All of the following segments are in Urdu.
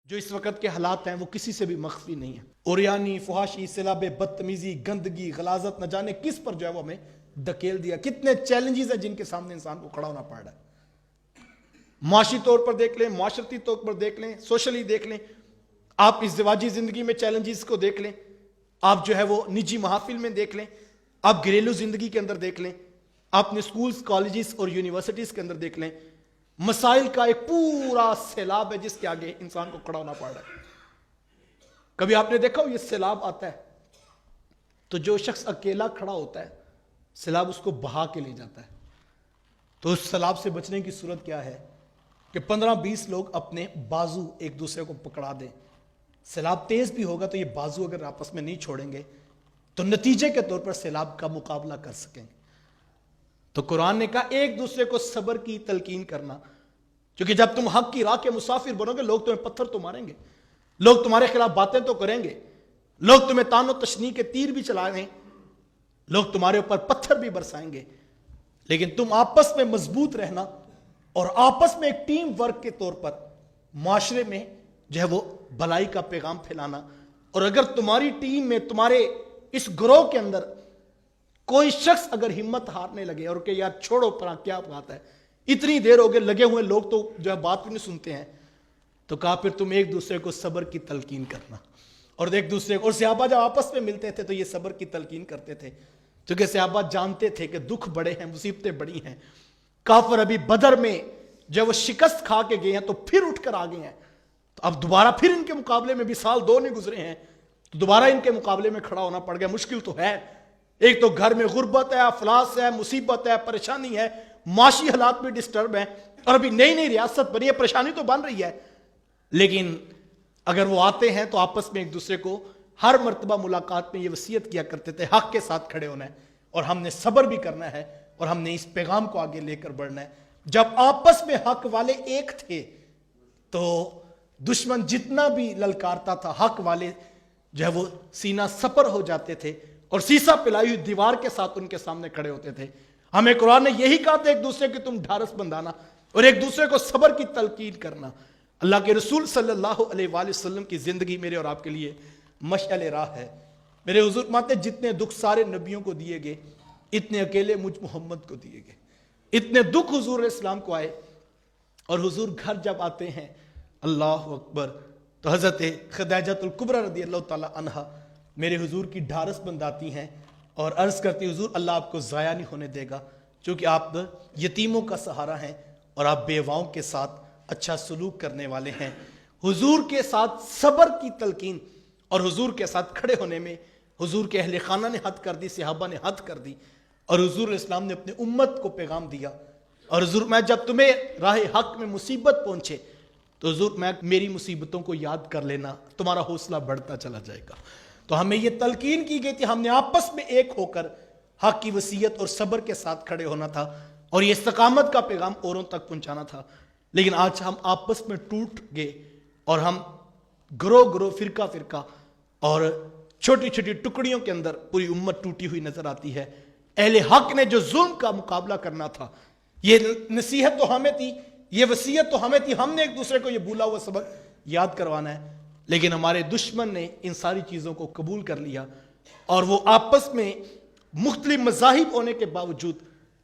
جو اس وقت کے حالات ہیں وہ کسی سے بھی مخفی نہیں ہیں. اوریانی، فحاشی، سیلاب بدتمیزی، گندگی، غلاظت، نہ جانے کس پر جو ہے وہ ہمیں دھکیل دیا. کتنے چیلنجز ہیں جن کے سامنے انسان کو کھڑا ہونا پڑ رہا ہے. معاشی طور پر دیکھ لیں، معاشرتی طور پر دیکھ لیں، سوشلی دیکھ لیں، آپ ازدواجی زندگی میں چیلنجز کو دیکھ لیں، آپ جو ہے وہ نجی محافل میں دیکھ لیں، آپ گھریلو زندگی کے اندر دیکھ لیں، آپ نے سکولز، کالجز اور یونیورسٹیز کے اندر دیکھ لیں. مسائل کا ایک پورا سیلاب ہے جس کے آگے انسان کو کھڑا ہونا پڑ رہا ہے. کبھی آپ نے دیکھا ہو یہ سیلاب آتا ہے تو جو شخص اکیلا کھڑا ہوتا ہے سیلاب اس کو بہا کے لے جاتا ہے. تو اس سیلاب سے بچنے کی صورت کیا ہے کہ 15-20 لوگ اپنے بازو ایک دوسرے کو پکڑا دیں. سیلاب تیز بھی ہوگا تو یہ بازو اگر آپس میں نہیں چھوڑیں گے تو نتیجے کے طور پر سیلاب کا مقابلہ کر سکیں گے. تو قرآن نے کہا ایک دوسرے کو صبر کی تلقین کرنا، کیونکہ جب تم حق کی راہ کے مسافر بنو گے لوگ تمہیں پتھر تو ماریں گے، لوگ تمہارے خلاف باتیں تو کریں گے، لوگ تمہیں تان و تشنیع کے تیر بھی چلائیں گے، لوگ تمہارے اوپر پتھر بھی برسائیں گے، لیکن تم آپس میں مضبوط رہنا اور آپس میں ایک ٹیم ورک کے طور پر معاشرے میں جو ہے وہ بھلائی کا پیغام پھیلانا. اور اگر تمہاری ٹیم میں، تمہارے اس گروہ کے اندر کوئی شخص اگر ہمت ہارنے لگے اور کہ یار چھوڑو پرا کیا بات ہے، اتنی دیر ہو گئے لگے ہوئے لوگ تو جو ہے بات بھی نہیں سنتے ہیں، تو کہا پھر تم ایک دوسرے کو صبر کی تلقین کرنا. اور ایک دوسرے کو، اور صحابہ جب آپس میں ملتے تھے تو یہ صبر کی تلقین کرتے تھے، کیونکہ صحابہ جانتے تھے کہ دکھ بڑے ہیں، مصیبتیں بڑی ہیں. کافر ابھی بدر میں جب وہ شکست کھا کے گئے ہیں تو پھر اٹھ کر آ گئے ہیں، تو اب دوبارہ پھر ان کے مقابلے میں بھی سال 2 نہیں گزرے ہیں تو دوبارہ ان کے مقابلے میں کھڑا ہونا پڑ گیا. مشکل تو ہے، ایک تو گھر میں غربت ہے، افلاس ہے، مصیبت ہے، پریشانی ہے، معاشی حالات بھی ڈسٹرب ہیں، اور ابھی نئی نئی ریاست بنی ہے، پریشانی تو بن رہی ہے. لیکن اگر وہ آتے ہیں تو آپس میں ایک دوسرے کو ہر مرتبہ ملاقات میں یہ وصیت کیا کرتے تھے حق کے ساتھ کھڑے ہونا ہے اور ہم نے صبر بھی کرنا ہے اور ہم نے اس پیغام کو آگے لے کر بڑھنا ہے. جب آپس میں حق والے ایک تھے تو دشمن جتنا بھی للکارتا تھا حق والے جو ہے وہ سینہ سپر ہو جاتے تھے اور سیسا پلائی ہوئی دیوار کے ساتھ ان کے سامنے کھڑے ہوتے تھے. ہمیں قرآن نے یہی کہا تھا ایک دوسرے کی تم ڈھارس بندانا اور ایک دوسرے کو صبر کی تلقین کرنا. اللہ کے رسول صلی اللہ علیہ وآلہ وسلم کی زندگی میرے اور آپ کے لیے مشعل راہ ہے. میرے حضور مانتے جتنے دکھ سارے نبیوں کو دیے گئے اتنے اکیلے مجھ محمد کو دیے گئے. اتنے دکھ حضور اسلام کو آئے اور حضور گھر جب آتے ہیں اللہ اکبر تو حضرت خدیجۃ الکبریٰ رضی اللہ تعالی عنہا میرے حضور کی ڈھارس بنداتی ہیں اور عرض کرتی حضور اللہ آپ کو ضائع نہیں ہونے دے گا، چونکہ آپ یتیموں کا سہارا ہیں اور آپ بیواؤں کے ساتھ اچھا سلوک کرنے والے ہیں. حضور کے ساتھ صبر کی تلقین اور حضور کے ساتھ کھڑے ہونے میں حضور کے اہل خانہ نے حد کر دی، صحابہ نے حد کر دی اور حضور اسلام نے اپنے امت کو پیغام دیا. اور حضور میں جب تمہیں راہ حق میں مصیبت پہنچے تو حضور میں میری مصیبتوں کو یاد کر لینا، تمہارا حوصلہ بڑھتا چلا جائے گا. تو ہمیں یہ تلقین کی گئی تھی، ہم نے آپس میں ایک ہو کر حق کی وصیت اور صبر کے ساتھ کھڑے ہونا تھا اور یہ استقامت کا پیغام اوروں تک پہنچانا تھا. لیکن آج ہم آپس میں ٹوٹ گئے اور ہم گروہ گروہ، فرقہ فرقہ اور چھوٹی چھوٹی ٹکڑیوں کے اندر پوری امت ٹوٹی ہوئی نظر آتی ہے. اہل حق نے جو ظلم کا مقابلہ کرنا تھا، یہ نصیحت تو ہمیں تھی، یہ وصیت تو ہمیں تھی، ہم نے ایک دوسرے کو یہ بھولا ہوا سبق یاد کروانا ہے. لیکن ہمارے دشمن نے ان ساری چیزوں کو قبول کر لیا اور وہ آپس میں مختلف مذاہب ہونے کے باوجود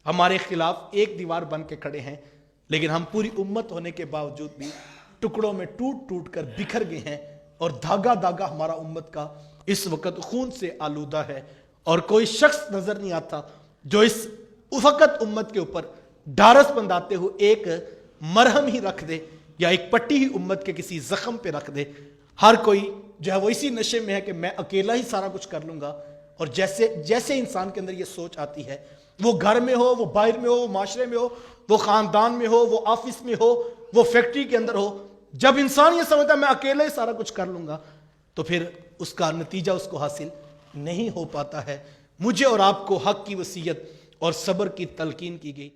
ہمارے خلاف ایک دیوار بن کے کھڑے ہیں. لیکن ہم پوری امت ہونے کے باوجود بھی ٹکڑوں میں ٹوٹ ٹوٹ کر بکھر گئے ہیں اور دھاگا دھاگا ہمارا امت کا اس وقت خون سے آلودہ ہے اور کوئی شخص نظر نہیں آتا جو اس وقت امت کے اوپر ڈھارس بنداتے ہوئے ایک مرہم ہی رکھ دے یا ایک پٹی ہی امت کے کسی زخم پہ رکھ دے. ہر کوئی جو ہے وہ اسی نشے میں ہے کہ میں اکیلا ہی سارا کچھ کر لوں گا. اور جیسے انسان کے اندر یہ سوچ آتی ہے، وہ گھر میں ہو، وہ باہر میں ہو، وہ معاشرے میں ہو، وہ خاندان میں ہو، وہ آفس میں ہو، وہ فیکٹری کے اندر ہو، جب انسان یہ سمجھتا ہے میں اکیلا ہی سارا کچھ کر لوں گا تو پھر اس کا نتیجہ اس کو حاصل نہیں ہو پاتا ہے. مجھے اور آپ کو حق کی وصیت اور صبر کی تلقین کی گئی.